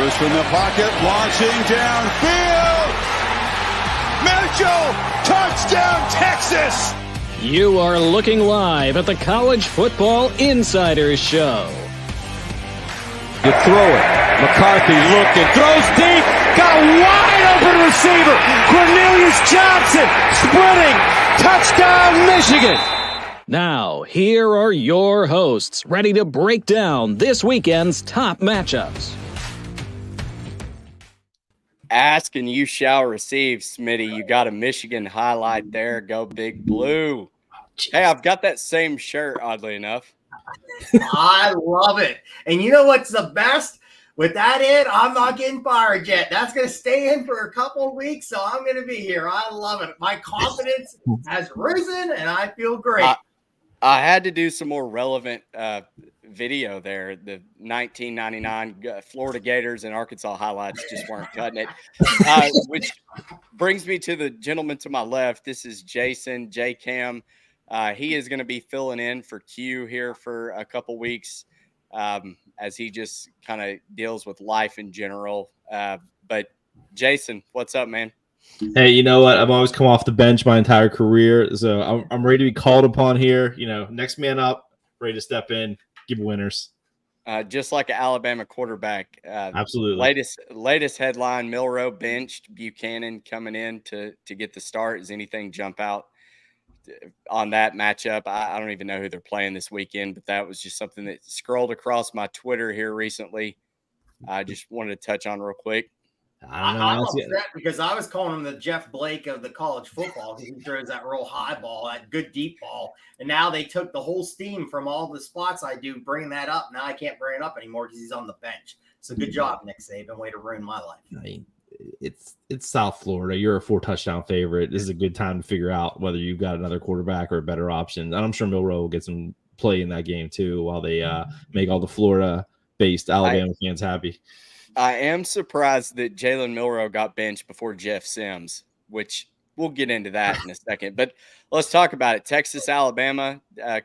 Rivers from the pocket, launching downfield. Mitchell, touchdown, Texas! You are looking live at the College Football Insiders Show. You throw it. McCarthy looking, throws deep, got a wide open receiver. Cornelius Johnson sprinting, touchdown Michigan. Now, here are your hosts, ready to break down this weekend's top matchups. Ask and you shall receive, Smitty. You got a Michigan highlight there. Go Big Blue. Hey, I've got that same shirt, oddly enough. I love it. And you know what's the best? With that in, I'm not getting fired yet. That's going to stay in for a couple of weeks, so I'm going to be here. I love it. My confidence has risen, and I feel great. I had to do some more relevant video there. The 1999 Florida Gators and Arkansas highlights just weren't cutting it, which brings me to the gentleman to my left. This is Jason, J-Kam. He is going to be filling in for Q here for a couple weeks as he just kind of deals with life in general. But Jason, what's up, man? Hey, you know what? I've always come off the bench my entire career, so I'm ready to be called upon here. You know, next man up, ready to step in, give winners. Just like an Alabama quarterback. Absolutely. Latest headline: Milroe benched, Buchanan coming in to get the start. Does anything jump out on that matchup? I don't even know who they're playing this weekend, but that was just something that scrolled across my Twitter here recently. I just wanted to touch on real quick. I'm upset because I was calling him the Jeff Blake of the college football because he throws that real high ball, that good deep ball. And now they took the whole steam from all the spots I do bringing that up. Now I can't bring it up anymore because he's on the bench. So good job, Nick Saban. Way to ruin my life. I mean, it's South Florida. You're a 4-touchdown favorite. This is a good time to figure out whether you've got another quarterback or a better option. And I'm sure Milroe will get some play in that game too while they make all the Florida-based Alabama fans happy. I am surprised that Jalen Milroe got benched before Jeff Sims, which we'll get into that in a second. But let's talk about it. Texas, Alabama,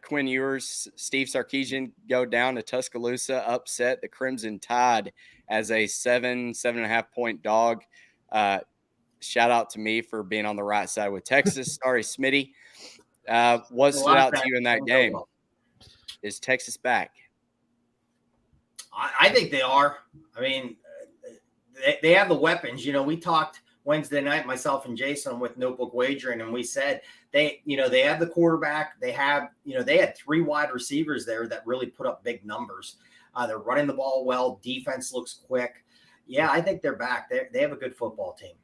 Quinn Ewers, Steve Sarkisian go down to Tuscaloosa, upset the Crimson Tide as a 7.5 point dog. Shout out to me for being on the right side with Texas. Sorry, Smitty. What stood out to you in that game? Is Texas back? I think they are. I mean, they have the weapons. You know, we talked Wednesday night, myself and Jason, with Notebook Wagering, and we said they have the quarterback. They had 3 wide receivers there that really put up big numbers. They're running the ball well. Defense looks quick. Yeah, I think they're back. They have a good football team.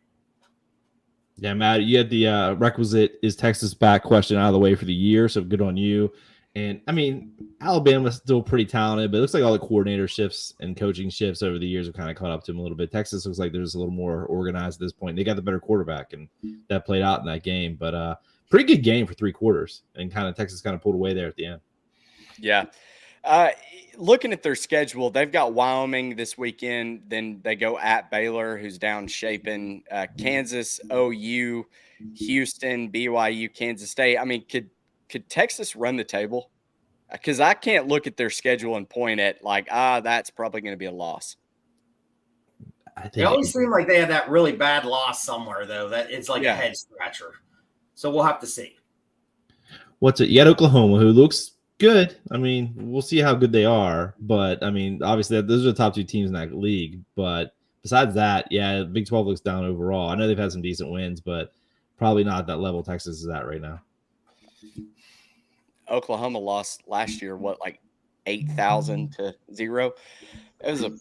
Yeah, Matt, you had the requisite "is Texas back?" question out of the way for the year, so good on you. And, I mean, Alabama's still pretty talented, but it looks like all the coordinator shifts and coaching shifts over the years have kind of caught up to them a little bit. Texas looks like there's a little more organized at this point. They got the better quarterback, and that played out in that game. But pretty good game for 3 quarters, and kind of Texas kind of pulled away there at the end. Yeah. Looking at their schedule, they've got Wyoming this weekend. Then they go at Baylor, who's down shaping, Kansas, OU, Houston, BYU, Kansas State. I mean, could Texas run the table? Because I can't look at their schedule and point at that's probably going to be a loss. It always seemed like they had that really bad loss somewhere, though. That it's like a head scratcher. So we'll have to see. You got Oklahoma, who looks good. I mean, we'll see how good they are. But, I mean, obviously, those are the top 2 teams in that league. But besides that, yeah, Big 12 looks down overall. I know they've had some decent wins, but probably not at that level Texas is at right now. Oklahoma lost last year, 8,000 to 0. It was a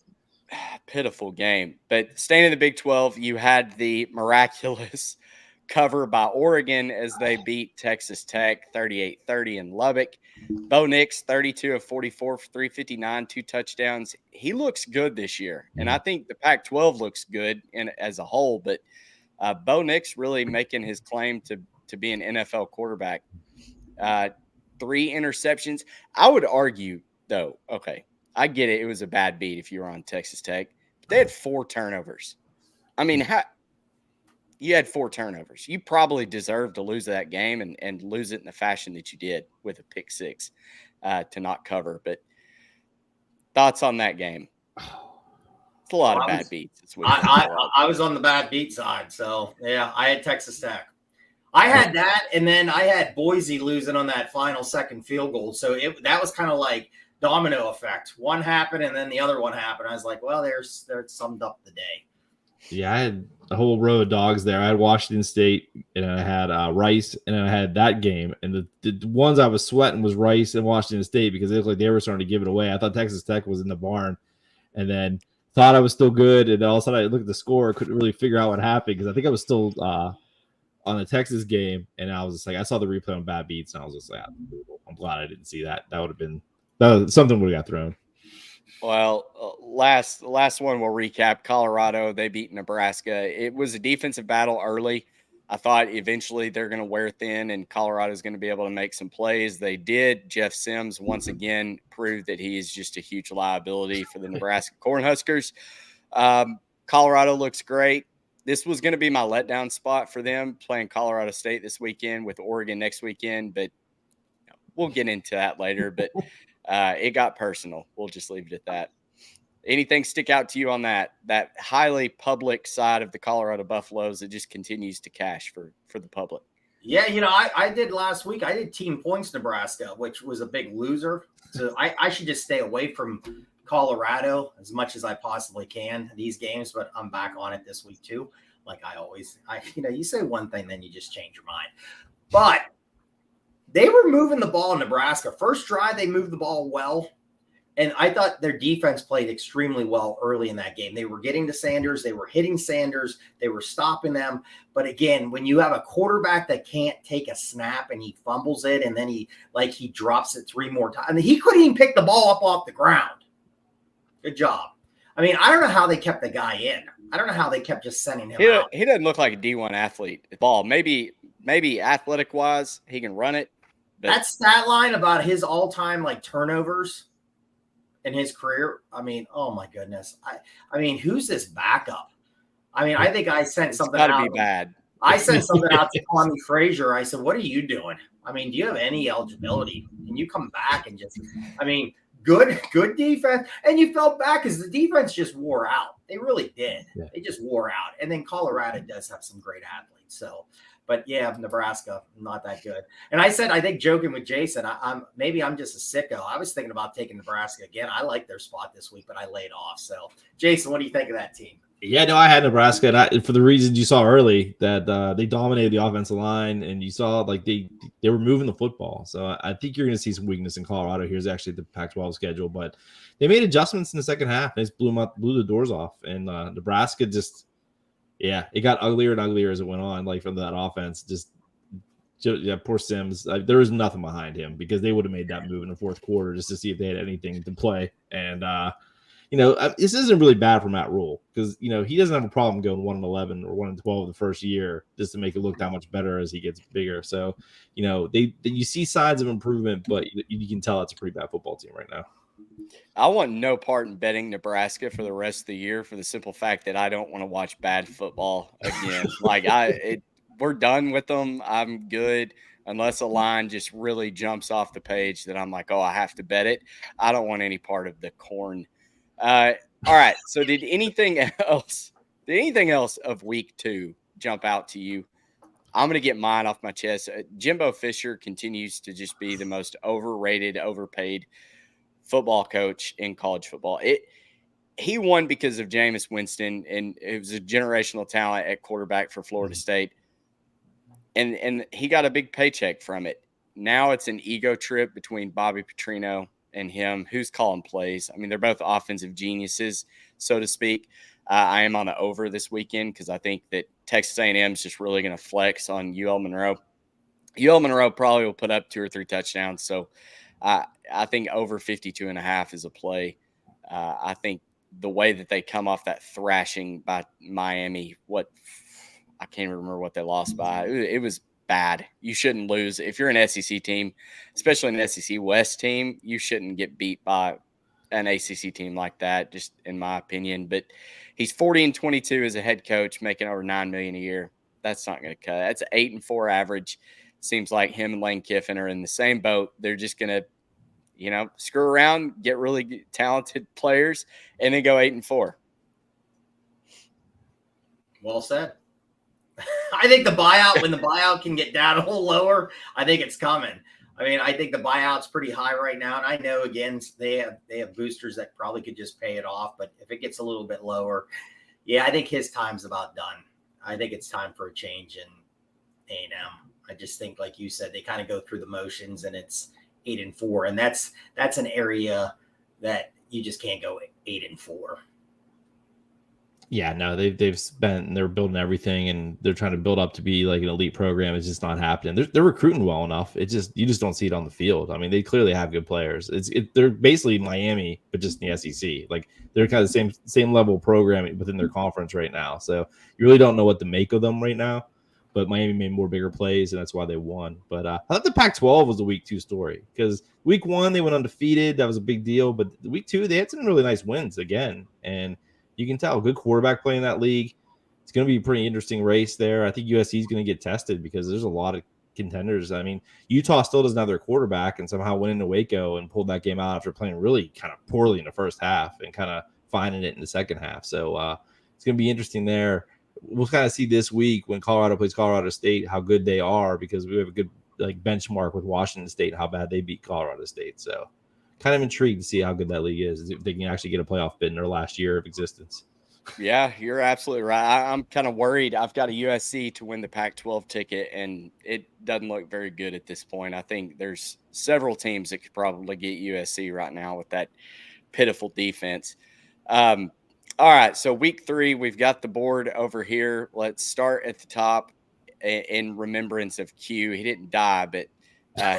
pitiful game. But staying in the Big 12, you had the miraculous cover by Oregon as they beat Texas Tech 38-30 in Lubbock. Bo Nix, 32 of 44 for 359, 2 touchdowns. He looks good this year, and I think the Pac-12 looks good as a whole. But Bo Nix really making his claim to be an NFL quarterback. 3 interceptions. I would argue, though, okay, I get it. It was a bad beat if you were on Texas Tech. But they had 4 turnovers. I mean, you had 4 turnovers. You probably deserved to lose that game and lose it in the fashion that you did with a pick 6 to not cover. But thoughts on that game? It's a lot of bad beats this week. I was on the bad beat side, so yeah, I had Texas Tech. I had that, and then I had Boise losing on that final second field goal. So that was kind of like domino effect. One happened, and then the other one happened. I was like, well, there's summed up the day. Yeah, I had a whole row of dogs there. I had Washington State, and I had Rice, and I had that game. And the ones I was sweating was Rice and Washington State because it looked like they were starting to give it away. I thought Texas Tech was in the barn, and then thought I was still good. And then all of a sudden I looked at the score, couldn't really figure out what happened because I think I was still on the Texas game, and I was just like, I saw the replay on bad beats, and I was just like, I'm glad I didn't see that. That would have been something would have got thrown. Well, last one we'll recap. Colorado, they beat Nebraska. It was a defensive battle early. I thought eventually they're going to wear thin and Colorado's going to be able to make some plays. They did. Jeff Sims once again proved that he is just a huge liability for the Nebraska Cornhuskers. Colorado looks great. This was going to be my letdown spot for them, playing Colorado State this weekend with Oregon next weekend, but we'll get into that later. But it got personal. We'll just leave it at that. Anything stick out to you on that highly public side of the Colorado Buffaloes that just continues to cash for the public? Yeah, I did last week. I did Team Points Nebraska, which was a big loser. So I should just stay away from Colorado as much as I possibly can these games, but I'm back on it this week too. Like you say one thing, then you just change your mind. But they were moving the ball in Nebraska. First drive, they moved the ball well. And I thought their defense played extremely well early in that game. They were getting to Sanders. They were hitting Sanders. They were stopping them. But again, when you have a quarterback that can't take a snap and he fumbles it and then he drops it 3 more times. I mean, he couldn't even pick the ball up off the ground. Good job. I mean, I don't know how they kept the guy in. I don't know how they kept just sending him out. He doesn't look like a D1 athlete at all. Maybe athletic-wise, he can run it. But that stat line about his all-time turnovers in his career, I mean, oh my goodness. I mean, who's this backup? I mean, I think I sent something out. It's got to be bad. I sent something out to Tommy Frazier. I said, what are you doing? I mean, do you have any eligibility? Can you come back and just, I mean, good defense. And you felt bad because the defense just wore out. They really did. Yeah. They just wore out. And then Colorado does have some great athletes. So, but yeah, Nebraska, not that good. And I said, I think joking with Jason, I'm just a sicko. I was thinking about taking Nebraska again. I like their spot this week, but I laid off. So, Jason, what do you think of that team? Yeah, no, I had Nebraska, and for the reasons you saw early, that they dominated the offensive line, and you saw they were moving the football. So I think you're going to see some weakness in Colorado. Here's actually the Pac-12 schedule, but they made adjustments in the second half. And they just blew the doors off, and Nebraska just. Yeah, it got uglier and uglier as it went on, from that offense. Just poor Sims. There was nothing behind him because they would have made that move in the fourth quarter just to see if they had anything to play. And, this isn't really bad for Matt Rule because, he doesn't have a problem going 1-11 or 1-12 the first year just to make it look that much better as he gets bigger. So, you see signs of improvement, but you can tell it's a pretty bad football team right now. I want no part in betting Nebraska for the rest of the year for the simple fact that I don't want to watch bad football again. We're done with them. I'm good unless a line just really jumps off the page that I'm like, oh, I have to bet it. I don't want any part of the corn. All right. So did anything else of week 2 jump out to you? I'm going to get mine off my chest. Jimbo Fisher continues to just be the most overrated, overpaid football coach in college football. He won because of Jameis Winston, and it was a generational talent at quarterback for Florida State. And he got a big paycheck from it. Now it's an ego trip between Bobby Petrino and him. Who's calling plays? I mean, they're both offensive geniuses, so to speak. I am on the over this weekend because I think that Texas A&M is just really going to flex on UL Monroe. UL Monroe probably will put up 2 or 3 touchdowns. So I think over 52.5 is a play. I think the way that they come off that thrashing by Miami, I can't remember what they lost by. It was bad. You shouldn't lose. If you're an SEC team, especially an SEC West team, you shouldn't get beat by an ACC team like that, just in my opinion. But he's 40-22 as a head coach, making over $9 million a year. That's not going to cut. That's an 8-4 average. Seems like him and Lane Kiffin are in the same boat. They're just going to, screw around, get really talented players, and then go 8-4. Well said. I think the buyout, when the buyout can get down a little lower, I think it's coming. I mean, I think the buyout's pretty high right now. And I know, again, they have boosters that probably could just pay it off. But if it gets a little bit lower, yeah, I think his time's about done. I think it's time for a change in A&M. I just think, like you said, they kind of go through the motions, and it's 8-4. And that's an area that you just can't go 8-4. Yeah, no, they've spent, they're building everything, and they're trying to build up to be like an elite program. It's just not happening. They're recruiting well enough. You just don't see it on the field. I mean, they clearly have good players. They're basically Miami, but just in the SEC. Like, they're kind of the same level of programming within their conference right now. So you really don't know what to make of them right now. But Miami made more bigger plays, and that's why they won. But I thought the Pac-12 was a week 2 story, because week 1 they went undefeated. That was a big deal. But week 2 they had some really nice wins again, and you can tell good quarterback play in that league. It's going to be a pretty interesting race there. I think USC is going to get tested because there's a lot of contenders. I mean, Utah still doesn't have their quarterback, and somehow went into Waco and pulled that game out after playing really kind of poorly in the first half and kind of finding it in the second half. So it's going to be interesting there. We'll kind of see this week when Colorado plays Colorado State how good they are, because we have a good benchmark with Washington State, how bad they beat Colorado State. So kind of intrigued to see how good that league is, if they can actually get a playoff bid in their last year of existence. Yeah, you're absolutely right. I'm kind of worried. I've got a USC to win the Pac-12 ticket, and it doesn't look very good at this point. I think there's several teams that could probably get USC right now with that pitiful defense. All right, so week 3, we've got the board over here. Let's start at the top in remembrance of Q. He didn't die, but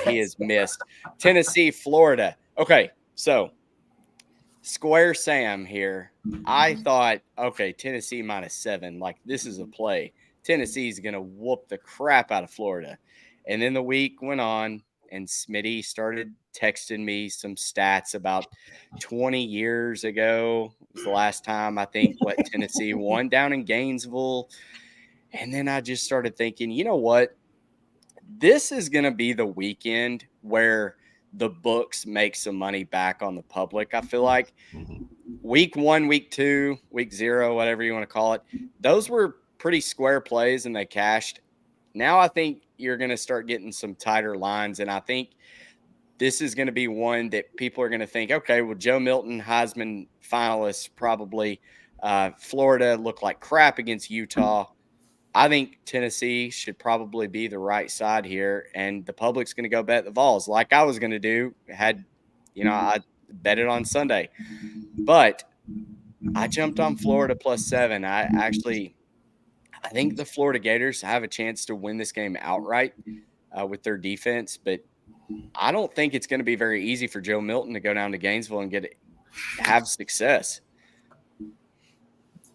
he has missed. Tennessee, Florida. Okay, so Square Sam here. I thought, okay, Tennessee -7. Like, this is a play. Tennessee's going to whoop the crap out of Florida. And then the week went on, and Smitty started texting me some stats about 20 years ago. It was the last time, I think, Tennessee won down in Gainesville. And then I just started thinking, you know what? This is going to be the weekend where the books make some money back on the public. I feel like week 1, week 2, week 0, whatever you want to call it, those were pretty square plays and they cashed. Now I think you're going to start getting some tighter lines, and I think this is going to be one that people are going to think, okay, well, Joe Milton, Heisman finalist, probably. Florida looked like crap against Utah. I think Tennessee should probably be the right side here, and the public's going to go bet the Vols like I was going to do. I bet it on Sunday. But I jumped on Florida +7. I think the Florida Gators have a chance to win this game outright with their defense, but I don't think it's going to be very easy for Joe Milton to go down to Gainesville and have success.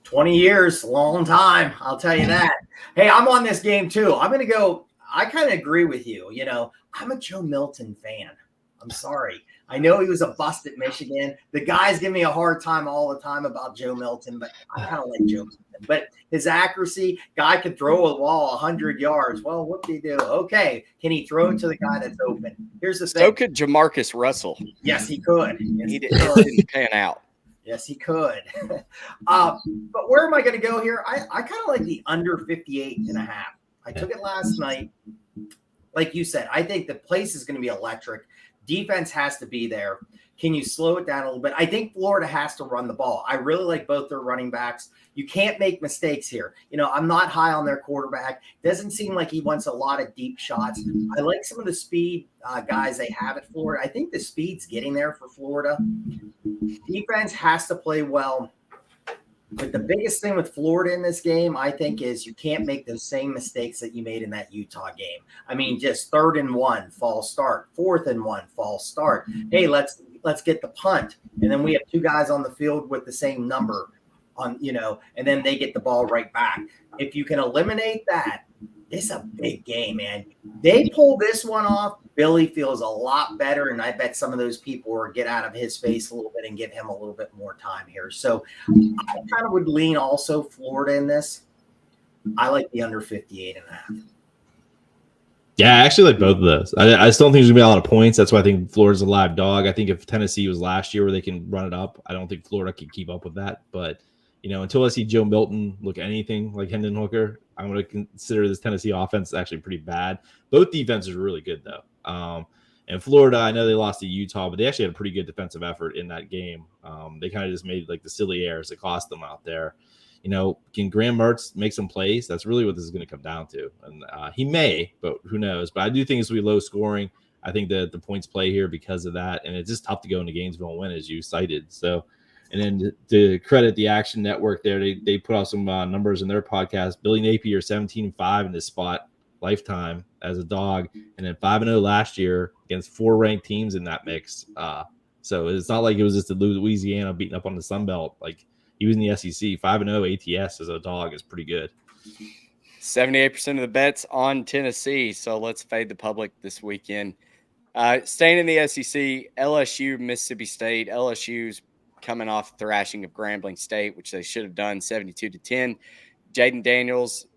20 years, long time. I'll tell you that. Hey, I'm on this game too. I'm going to go. I kind of agree with you. I'm a Joe Milton fan. I'm sorry. I know he was a bust at Michigan. The guys give me a hard time all the time about Joe Milton, but I kind of like Joe Milton. But his accuracy, guy could throw a ball 100 yards. Well, what did he do? Okay. Can he throw it to the guy that's open? Here's the thing. So could Jamarcus Russell. Yes, he could. Yes, he didn't pan out. Yes, he could. But where am I going to go here? I kind of like the under 58.5. I took it last night. Like you said, I think the place is going to be electric. Defense has to be there. Can you slow it down a little bit? I think Florida has to run the ball. I really like both their running backs. You can't make mistakes here. I'm not high on their quarterback. Doesn't seem like he wants a lot of deep shots. I like some of the speed guys they have at Florida. I think the speed's getting there for Florida. Defense has to play well. But the biggest thing with Florida in this game, I think, is you can't make those same mistakes that you made in that Utah game. I mean, just 3rd and 1, false start. 4th and 1, false start. Hey, let's get the punt. And then we have 2 guys on the field with the same number and then they get the ball right back. If you can eliminate that, it's a big game, man. They pull this one off, Billy feels a lot better, and I bet some of those people will get out of his face a little bit and give him a little bit more time here. So I kind of would lean also Florida in this. I like the under 58.5. Yeah, I actually like both of those. I still don't think there's going to be a lot of points. That's why I think Florida's a live dog. I think if Tennessee was last year where they can run it up, I don't think Florida can keep up with that. But until I see Joe Milton look anything like Hendon Hooker, I'm going to consider this Tennessee offense actually pretty bad. Both defenses are really good, though. And Florida, I know they lost to Utah, but they actually had a pretty good defensive effort in that game. They kind of just made like the silly errors that cost them out there. Can Graham Mertz make some plays? That's really what this is going to come down to. And he may, but who knows? But I do think it's going to be low scoring. I think that the points play here because of that. And it's just tough to go into Gainesville and win, as you cited. So, and then to credit the Action Network there, they put out some numbers in their podcast. Billy Napier, 17-5 in this spot lifetime as a dog, and then 5-0 last year against 4 ranked teams in that mix. So it's not like it was just a Louisiana beating up on the Sun Belt. Like, he was in the SEC. 5-0 ATS as a dog is pretty good. 78% of the bets on Tennessee. So let's fade the public this weekend. Staying in the SEC, LSU, Mississippi State. LSU's coming off thrashing of Grambling State, which they should have done 72-10. Jaden Daniels,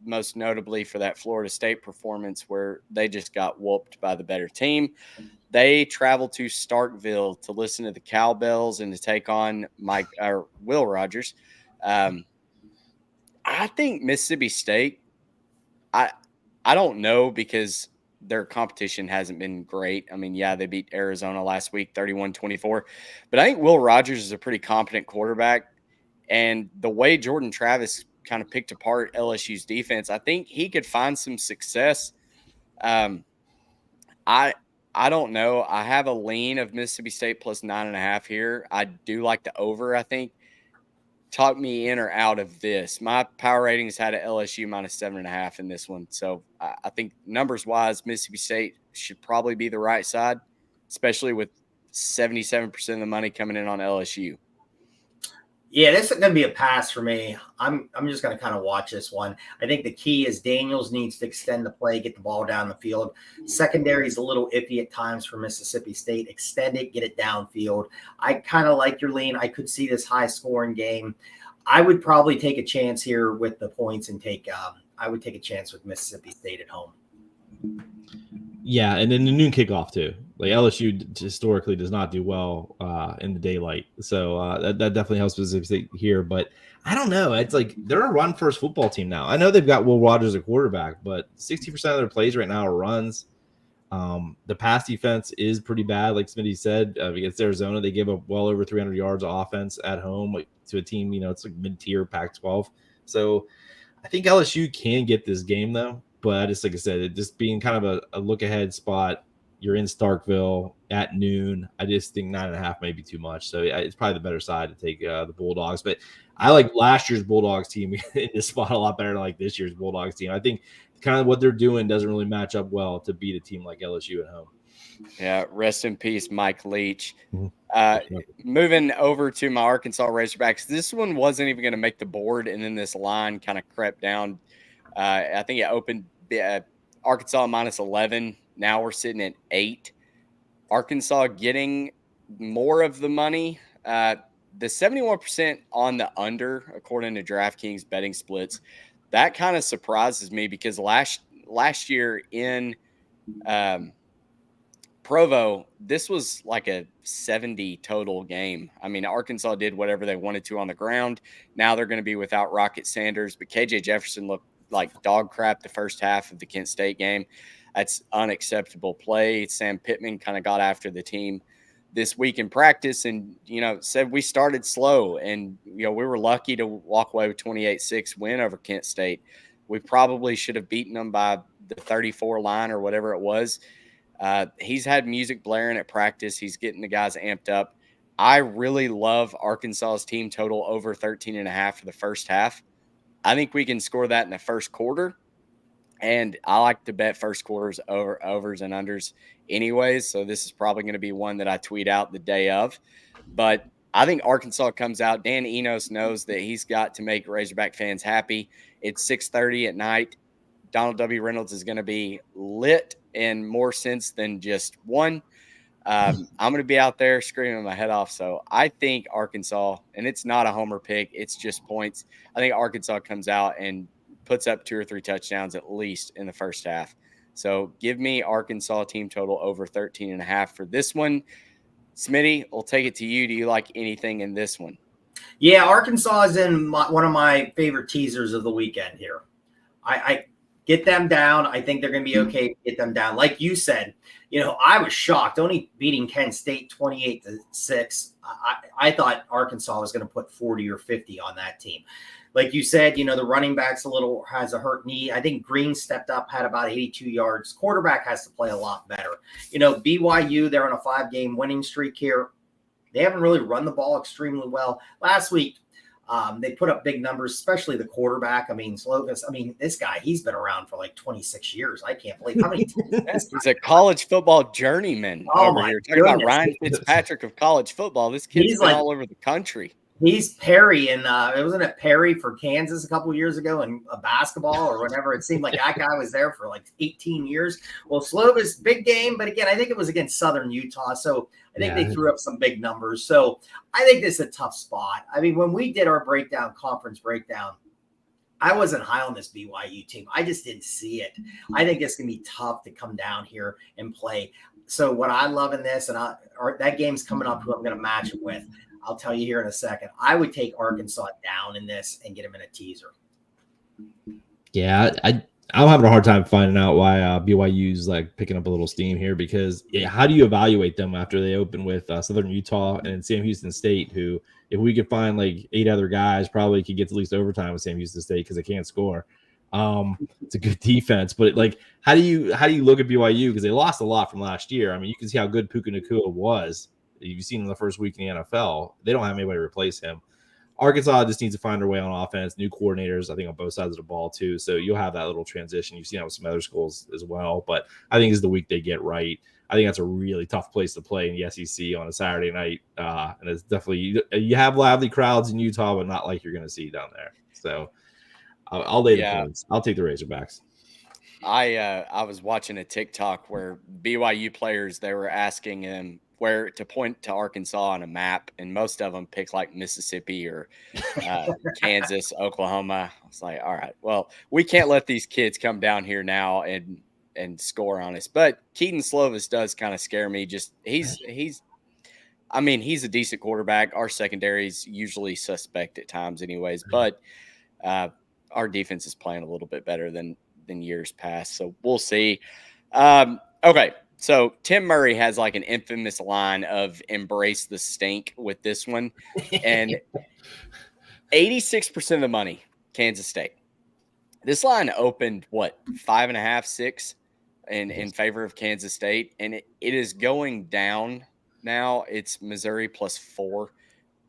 most notably for that Florida State performance where they just got whooped by the better team. They traveled to Starkville to listen to the Cowbells and to take on Will Rogers. I think Mississippi State, I don't know, because their competition hasn't been great. I mean, yeah, they beat Arizona last week 31-24, but I think Will Rogers is a pretty competent quarterback. And the way Jordan Travis kind of picked apart LSU's defense, I think he could find some success. I don't know. I have a lean of Mississippi State plus 9.5 here. I do like the over, I think. Talk me in or out of this. My power ratings had a LSU minus 7.5 in this one. So I think numbers-wise, Mississippi State should probably be the right side, especially with 77% of the money coming in on LSU. Yeah, this is going to be a pass for me. I'm just going to kind of watch this one. I think the key is Daniels needs to extend the play, get the ball down the field. Secondary is a little iffy at times for Mississippi State. Extend it, get it downfield. I kind of like your lean. I could see this high-scoring game. I would probably take a chance here with the points and I would take a chance with Mississippi State at home. Yeah, and then the noon kickoff too. Like, LSU historically does not do well in the daylight, so that definitely helps Mississippi State here. But I don't know. It's like they're a run-first football team now. I know they've got Will Rogers at quarterback, but 60% of their plays right now are runs. The pass defense is pretty bad, like Smitty said. Against Arizona, they gave up well over 300 yards of offense at home, like, to a team, it's like mid-tier Pac-12. So I think LSU can get this game, though. But like I said, it just being kind of a look-ahead spot. You're in Starkville at noon. I just think 9.5 may be too much. So it's probably the better side to take the Bulldogs. But I like last year's Bulldogs team in this spot a lot better than like this year's Bulldogs team. I think kind of what they're doing doesn't really match up well to beat a team like LSU at home. Yeah, rest in peace, Mike Leach. Moving over to my Arkansas Razorbacks. This one wasn't even going to make the board, and then this line kind of crept down. I think it opened Arkansas minus 11. Now we're sitting at 8. Arkansas getting more of the money. The 71% on the under, according to DraftKings betting splits, that kind of surprises me because last year in Provo, this was like a 70 total game. I mean, Arkansas did whatever they wanted to on the ground. Now they're going to be without Rocket Sanders, but KJ Jefferson looked like dog crap the first half of the Kent State game. That's unacceptable play. Sam Pittman kind of got after the team this week in practice and, said we started slow and, we were lucky to walk away with 28-6 win over Kent State. We probably should have beaten them by the 34 line or whatever it was. He's had music blaring at practice. He's getting the guys amped up. I really love Arkansas's team total over 13.5 for the first half. I think we can score that in the first quarter. And I like to bet first quarters overs and unders anyways. So this is probably going to be one that I tweet out the day of. But I think Arkansas comes out. Dan Enos knows that he's got to make Razorback fans happy. It's 6:30 at night. Donald W. Reynolds is going to be lit in more sense than just one. I'm going to be out there screaming my head off. So I think Arkansas, and it's not a homer pick, it's just points. I think Arkansas comes out and puts up 2 or 3 touchdowns at least in the first half. So give me Arkansas team total over 13.5 for this one. Smitty, we'll take it to you. Do you like anything in this one? Yeah, Arkansas is in one of my favorite teasers of the weekend here. I get them down. I think they're going to be okay to get them down. Like you said, I was shocked only beating Kent State 28-6. I thought Arkansas was going to put 40 or 50 on that team. Like you said, the running back's has a hurt knee. I think Green stepped up, had about 82 yards. Quarterback has to play a lot better. BYU, they're on a 5-game winning streak here. They haven't really run the ball extremely well. Last week, they put up big numbers, especially the quarterback. Slovis. This guy, he's been around for like 26 years. I can't believe how many times. He's a college football journeyman over here. Talking about Ryan Fitzpatrick of college football. This kid's been all over the country. He's Perry, and wasn't it Perry for Kansas a couple years ago in basketball or whatever? It seemed like that guy was there for like 18 years. Well, Slovis, big game, but again, I think it was against Southern Utah, so I think they threw up some big numbers. So I think this is a tough spot. When we did our conference breakdown, I wasn't high on this BYU team. I just didn't see it. I think it's going to be tough to come down here and play. So what I love in this, and that game's coming up, who I'm going to match it with, I'll tell you here in a second. I would take Arkansas down in this and get them in a teaser. Yeah, I'm having a hard time finding out why BYU's like picking up a little steam here, because how do you evaluate them after they open with Southern Utah and Sam Houston State, who, if we could find like 8 other guys, probably could get to at least overtime with Sam Houston State because they can't score. It's a good defense, but how do you look at BYU, because they lost a lot from last year? You can see how good Puka Nacua was. You've seen in the first week in the NFL. They don't have anybody to replace him. Arkansas just needs to find their way on offense. New coordinators, I think, on both sides of the ball, too. So you'll have that little transition. You've seen that with some other schools as well. But I think this is the week they get right. I think that's a really tough place to play in the SEC on a Saturday night. And it's definitely – you have lively crowds in Utah, but not like you're going to see down there. So I'll lay the points. I'll take the Razorbacks. I was watching a TikTok where BYU players, they were asking them where to point to Arkansas on a map, and most of them picked like Mississippi or Kansas, Oklahoma. I was like, all right, well, we can't let these kids come down here now and score on us. But Keaton Slovis does kind of scare me. Just he's a decent quarterback. Our secondary's usually suspect at times anyways, but our defense is playing a little bit better than years past. So we'll see. Okay. So Tim Murray has like an infamous line of embrace the stink with this one. And 86% of the money, Kansas State. This line opened, 5.5, 6 in favor of Kansas State. And it is going down now. It's Missouri +4.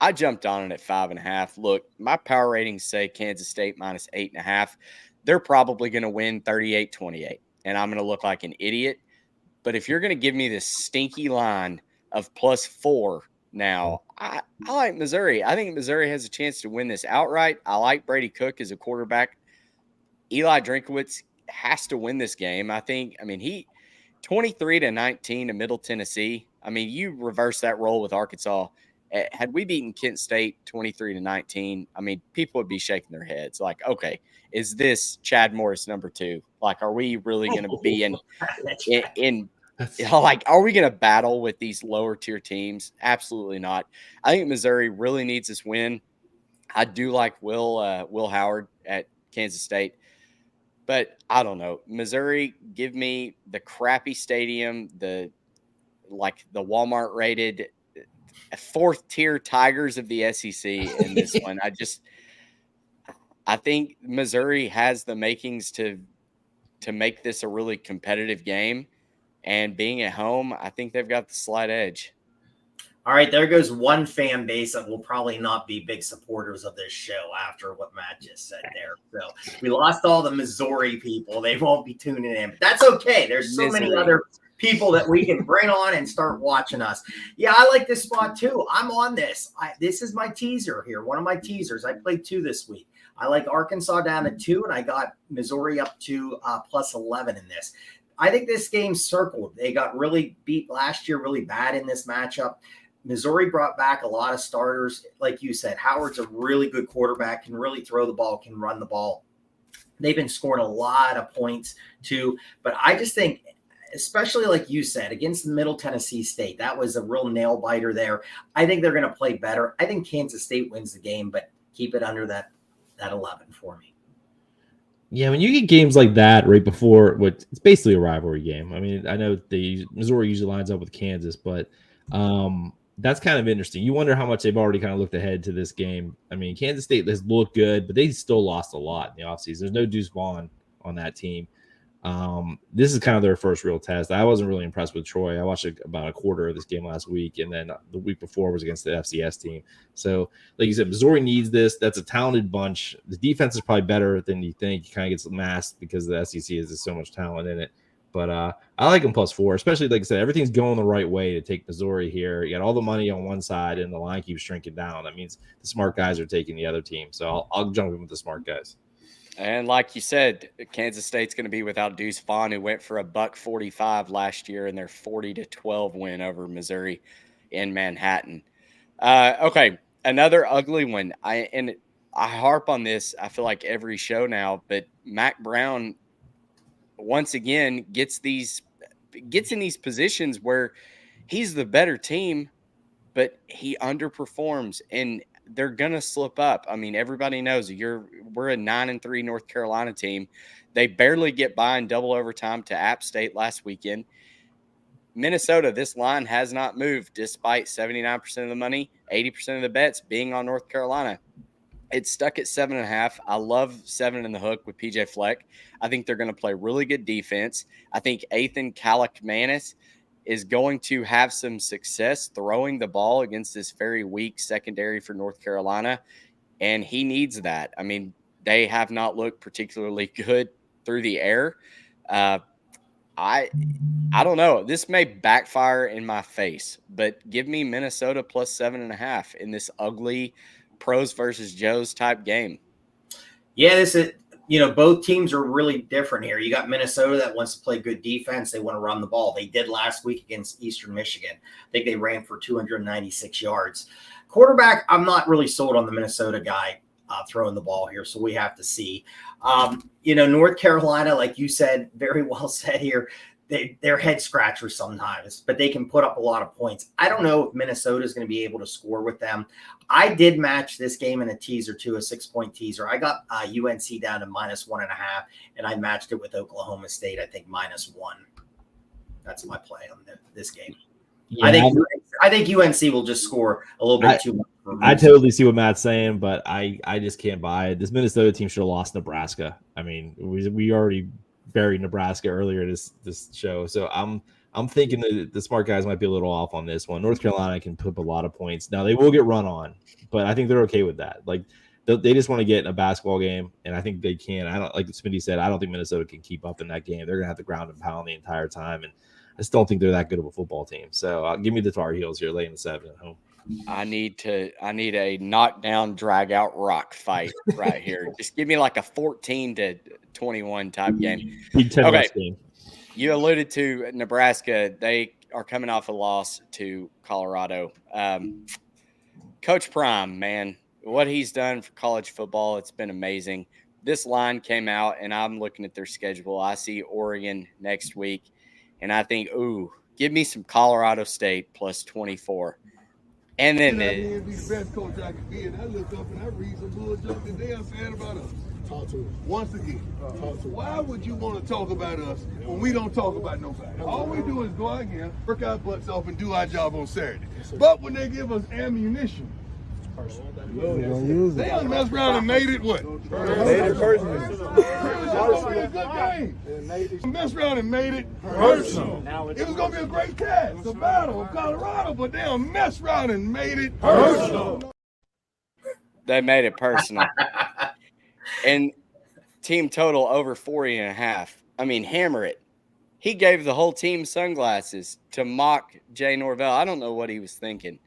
I jumped on it at 5.5. Look, my power ratings say Kansas State -8.5. They're probably going to win 38-28. And I'm going to look like an idiot. But if you're going to give me this stinky line of +4 now, I like Missouri. I think Missouri has a chance to win this outright. I like Brady Cook as a quarterback. Eli Drinkowitz has to win this game. He 23-19 to Middle Tennessee. You reverse that role with Arkansas. Had we beaten Kent State 23-19, people would be shaking their heads like, okay, is this Chad Morris number 2? Like, are we really going to be are we going to battle with these lower tier teams? Absolutely not. I think Missouri really needs this win. I do like Will Howard at Kansas State, but I don't know. Missouri, give me the crappy stadium, the Walmart rated 4th tier Tigers of the SEC in this one. I think Missouri has the makings to make this a really competitive game, and being at home, I think they've got the slight edge. All right, there goes one fan base that will probably not be big supporters of this show after what Matt just said there. So we lost all the Missouri people. They won't be tuning in, but that's okay. There's so many other people that we can bring on and start watching us. Yeah, I like this spot too. I'm on this. This is my teaser here. One of my teasers. I played 2 this week. I like Arkansas down to 2, and I got Missouri up to +11 in this. I think this game's circled. They got really beat last year, really bad in this matchup. Missouri brought back a lot of starters. Like you said, Howard's a really good quarterback, can really throw the ball, can run the ball. They've been scoring a lot of points too. But I just think especially like you said, against the Middle Tennessee State. That was a real nail biter there. I think they're going to play better. I think Kansas State wins the game, but keep it under that 11 for me. Yeah, when you get games like that right before it's basically a rivalry game. I mean, I know Missouri usually lines up with Kansas, but that's kind of interesting. You wonder how much they've already kind of looked ahead to this game. I mean, Kansas State has looked good, but they still lost a lot in the offseason. There's no Deuce Vaughn on that team. This is kind of their first real test. I wasn't really impressed with Troy. I watched about a quarter of this game last week, and then the week before was against the FCS team. So, like you said, Missouri needs this. That's a talented bunch. The defense is probably better than you think. It kind of gets masked because the SEC has so much talent in it. But I like them +4, especially like I said, everything's going the right way to take Missouri here. You got all the money on one side, and the line keeps shrinking down. That means the smart guys are taking the other team. So I'll jump in with the smart guys. And like you said, Kansas State's going to be without Deuce Vaughn, who went for $145 last year in their 40-12 win over Missouri in Manhattan. Okay, another ugly one. I harp on this, I feel like every show now, but Mac Brown once again gets in these positions where he's the better team, but he underperforms, and they're gonna slip up. I mean, everybody knows we're a 9-3 North Carolina team. They barely get by in double overtime to App State last weekend. Minnesota, this line has not moved despite 79% of the money, 80% of the bets being on North Carolina. It's stuck at 7.5. I love 7 in the hook with PJ Fleck. I think they're going to play really good defense. I think Ethan Kaliakmanis is going to have some success throwing the ball against this very weak secondary for North Carolina, and he needs that. I mean, they have not looked particularly good through the air. I don't know. This may backfire in my face, but give me Minnesota +7.5 in this ugly pros versus Joes type game. Yeah, this is, both teams are really different here. You got Minnesota that wants to play good defense. They want to run the ball. They did last week against Eastern Michigan. I think they ran for 296 yards. Quarterback, I'm not really sold on the Minnesota guy throwing the ball here, so we have to see. North Carolina, like you said, very well said here, they're head scratchers sometimes, but they can put up a lot of points. I don't know if Minnesota is going to be able to score with them. I did match this game in a teaser too, a 6-point teaser. I got UNC down to -1.5, and I matched it with Oklahoma State, I think -1. That's my play on this game. Yeah, I think UNC will just score a little bit too much. I totally see what Matt's saying, but I just can't buy it. This Minnesota team should have lost Nebraska. I mean, we already buried Nebraska earlier this show, so I'm thinking that the smart guys might be a little off on this one. North Carolina can put up a lot of points. Now they will get run on, but I think they're okay with that. Like they just want to get in a basketball game, and I think they can. I don't, like Smitty said, I don't think Minnesota can keep up in that game. They're gonna have to ground and pound the entire time, and I just don't think they're that good of a football team. So give me the Tar Heels here, laying the 7 at home. I need a knockdown, drag out rock fight right here. Just give me like a 14-21 type game. Okay. Game. You alluded to Nebraska. They are coming off a loss to Colorado. Coach Prime, man, what he's done for college football, it's been amazing. This line came out, and I'm looking at their schedule. I see Oregon next week, and I think, give me some Colorado State +24. And then be the best coach I could be, and I look up and I read some bull junk that they are saying about us. Talk to us. Once again, why would you want to talk about us when we don't talk about nobody? All we do is go out here, work our butts off, and do our job on Saturday. But when they give us ammunition, they done messed around and made it what? Made it personal. Messed around and made it personal. It was going to be a great test, the battle of Colorado, but they done messed around and made it personal. They made it personal. And team total over 40.5. I mean, hammer it. He gave the whole team sunglasses to mock Jay Norvell. I don't know what he was thinking.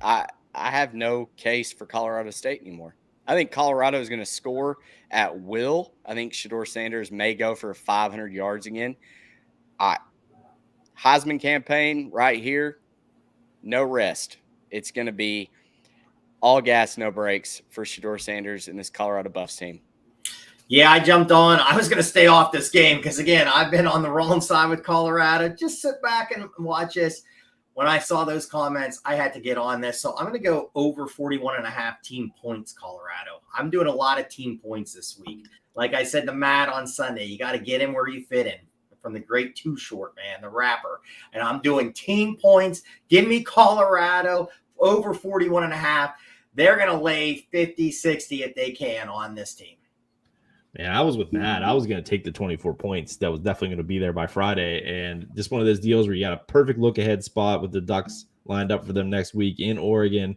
I have no case for Colorado State anymore. I think Colorado is going to score at will. I think Shedeur Sanders may go for 500 yards again. Heisman campaign right here, no rest. It's going to be all gas, no brakes for Shedeur Sanders and this Colorado Buffs team. Yeah, I jumped on. I was going to stay off this game because, again, I've been on the wrong side with Colorado. Just sit back and watch this. When I saw those comments, I had to get on this. So I'm going to go over 41.5 team points, Colorado. I'm doing a lot of team points this week. Like I said to Matt on Sunday, you got to get in where you fit in. From the great Too Short, man, the rapper. And I'm doing team points. Give me Colorado over 41.5. They're going to lay 50, 60 if they can on this team. Man, I was with Matt. I was going to take the 24 points. That was definitely going to be there by Friday. And just one of those deals where you got a perfect look-ahead spot with the Ducks lined up for them next week in Oregon.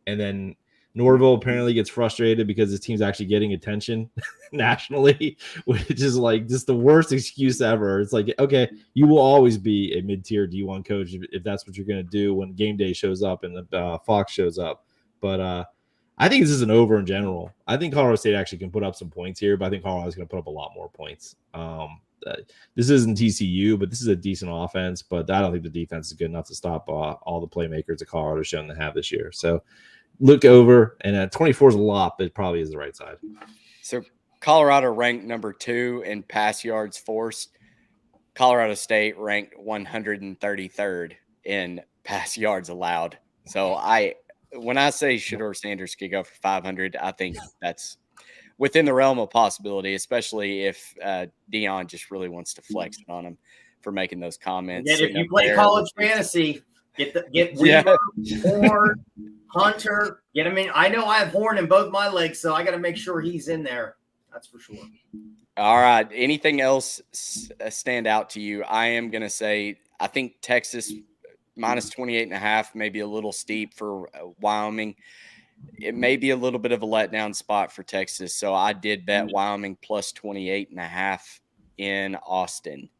And then Norville apparently gets frustrated because his team's actually getting attention nationally, which is like just the worst excuse ever. It's like, okay, you will always be a mid-tier D1 coach if that's what you're going to do when game day shows up and the Fox shows up. But I think this is an over in general. I think Colorado State actually can put up some points here, but I think Colorado's going to put up a lot more points. This isn't TCU, but this is a decent offense, but I don't think the defense is good enough to stop all the playmakers that Colorado's shown to have this year. So look over, and 24 is a lot, but it probably is the right side. So Colorado ranked number 2 in pass yards forced. Colorado State ranked 133rd in pass yards allowed. So when I say Shedeur Sanders could go for 500, I think that's within the realm of possibility, especially if Dion just really wants to flex it on him for making those comments. And if you play college fantasy, get Weaver, Horn, Hunter, get him in. I know I have Horn in both my legs, so I got to make sure he's in there. That's for sure. All right. Anything else stand out to you? I am going to say I think Texas minus 28.5 may be a little steep for Wyoming. It may be a little bit of a letdown spot for Texas. So I did bet Wyoming plus 28.5 in Austin.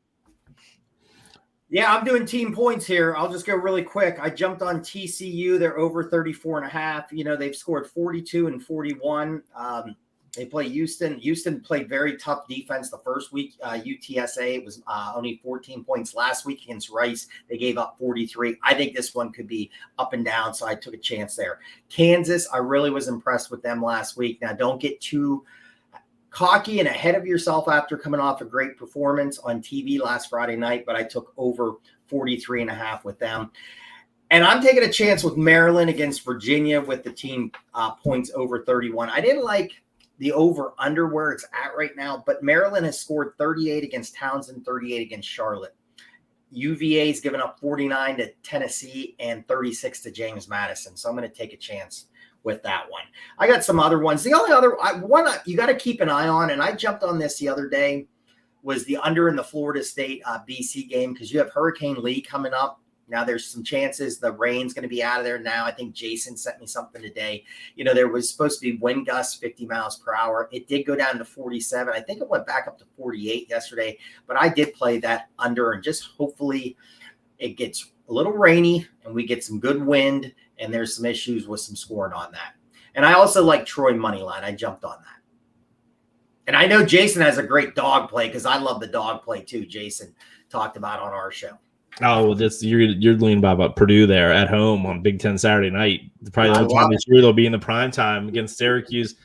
Yeah, I'm doing team points here. I'll just go really quick. I jumped on TCU. They're over 34.5. You know, they've scored 42 and 41. They play Houston. Houston played very tough defense the first week. UTSA, it was only 14 points last week against Rice. They gave up 43. I think this one could be up and down, so I took a chance there. Kansas, I really was impressed with them last week. Now, don't get too cocky and ahead of yourself after coming off a great performance on TV last Friday night, but I took over 43.5 with them. And I'm taking a chance with Maryland against Virginia with the team points over 31. I didn't like the over-under where it's at right now, but Maryland has scored 38 against Townsend, 38 against Charlotte. UVA's given up 49 to Tennessee and 36 to James Madison. So I'm going to take a chance with that one. I got some other ones. The only other one you got to keep an eye on, and I jumped on this the other day, was the under in the Florida State BC game, because you have Hurricane Lee coming up. Now there's some chances the rain's going to be out of there now. I think Jason sent me something today. You know, there was supposed to be wind gusts 50 miles per hour. It did go down to 47. I think it went back up to 48 yesterday, but I did play that under, and just hopefully it gets a little rainy and we get some good wind, and there's some issues with some scoring on that. And I also like Troy Moneyline. I jumped on that. And I know Jason has a great dog play, because I love the dog play too. Jason talked about on our show. Oh, this you're leaning about Purdue there at home on Big Ten Saturday night. Probably the only time this year they'll be in the prime time against Syracuse.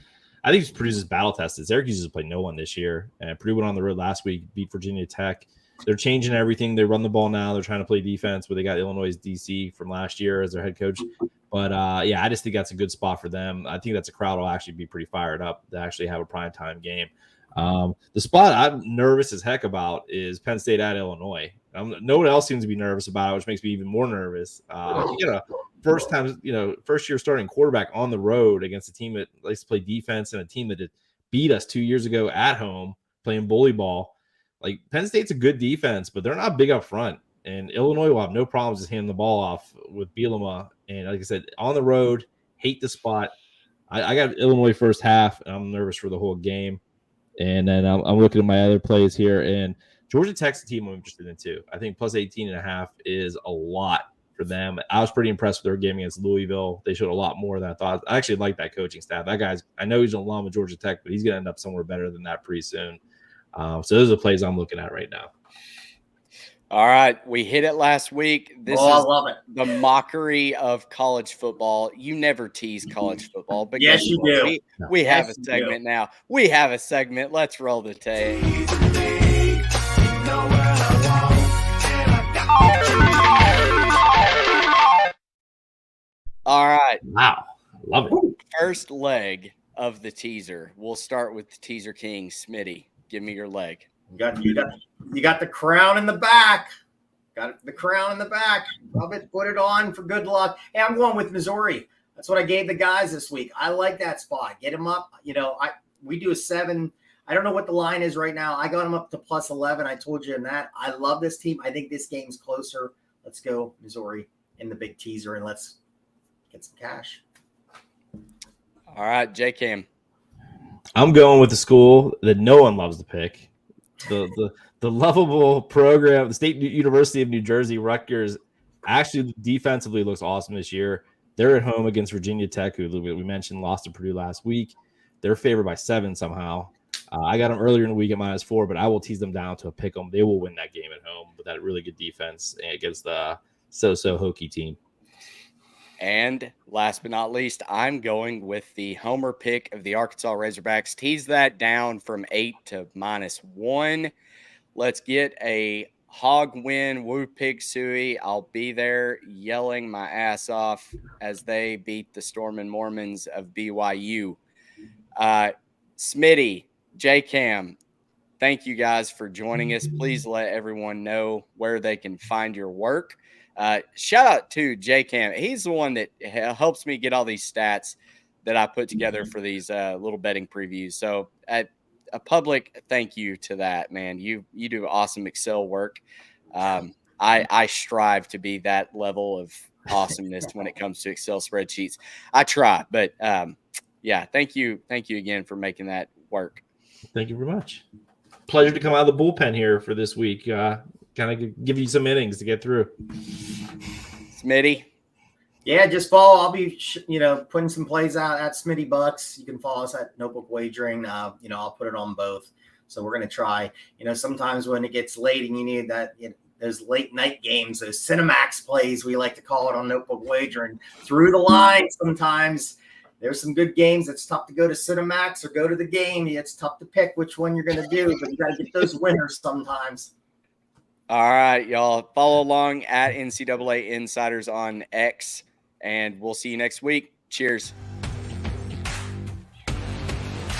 I think Purdue's is battle tested. Syracuse has played no one this year, and Purdue went on the road last week, beat Virginia Tech. They're changing everything. They run the ball now. They're trying to play defense, but they got Illinois' DC from last year as their head coach. But yeah, I just think that's a good spot for them. I think that's a crowd will actually be pretty fired up to actually have a primetime game. The spot I'm nervous as heck about is Penn State at Illinois. No one else seems to be nervous about it, which makes me even more nervous. First year starting quarterback on the road against a team that likes to play defense and a team that beat us 2 years ago at home playing bully ball. Like, Penn State's a good defense, but they're not big up front. And Illinois will have no problems just handing the ball off with Bielema. And like I said, on the road, hate the spot. I got Illinois first half, and I'm nervous for the whole game. And then I'm looking at my other plays here, and Georgia Tech's a team I'm interested in too. I think plus 18.5 is a lot for them. I was pretty impressed with their game against Louisville. They showed a lot more than I thought. I actually like that coaching staff. That guy's, I know he's an alum of Georgia Tech, but he's going to end up somewhere better than that pretty soon. So those are the plays I'm looking at right now. All right, we hit it last week. This I is love it. the mockery of college football. You never tease college football, but Yes, guess you what? do. We have Yes, a you segment now. We have a segment. Let's roll the tape. All right. Wow. Love it. First leg of the teaser. We'll start with the teaser king, Smitty. Give me your leg. You got the crown in the back. Got the crown in the back. Rub it, put it on for good luck. Hey, I'm going with Missouri. That's what I gave the guys this week. I like that spot. Get them up. We do a 7. I don't know what the line is right now. I got them up to plus 11. I told you in that. I love this team. I think this game's closer. Let's go Missouri in the big teaser and let's get some cash. All right, J-Kam. I'm going with the school that no one loves to pick. The lovable program, the State University of New Jersey, Rutgers, actually defensively looks awesome this year. They're at home against Virginia Tech, who we mentioned lost to Purdue last week. They're favored by 7 somehow. I got them earlier in the week at -4, but I will tease them down to a pick 'em. They will win that game at home with that really good defense against the so-so hokey team. And last but not least, I'm going with the homer pick of the Arkansas Razorbacks. Tease that down from 8 to -1. Let's get a hog win. Woo pig suey. I'll be there yelling my ass off as they beat the Stormin' Mormons of BYU. Smitty, J-Kam, thank you guys for joining us. Please let everyone know where they can find your work. Shout out to J-Kam. He's the one that helps me get all these stats that I put together for these little betting previews. So a public thank you to that, man. You do awesome Excel work. I strive to be that level of awesomeness when it comes to Excel spreadsheets. I try, but yeah, thank you again for making that work. Thank you very much. Pleasure to come out of the bullpen here for this week. Kind of give you some innings to get through. Smitty. Yeah, just follow. I'll be, putting some plays out at Smitty Bucks. You can follow us at Notebook Wagering. I'll put it on both. So we're going to try. Sometimes when it gets late and you need that, those late night games, those Cinemax plays, we like to call it on Notebook Wagering, through the line. Sometimes there's some good games. It's tough to go to Cinemax or go to the game. It's tough to pick which one you're going to do, but you got to get those winners sometimes. All right, y'all. Follow along at NCAA Insiders on X, and we'll see you next week. Cheers.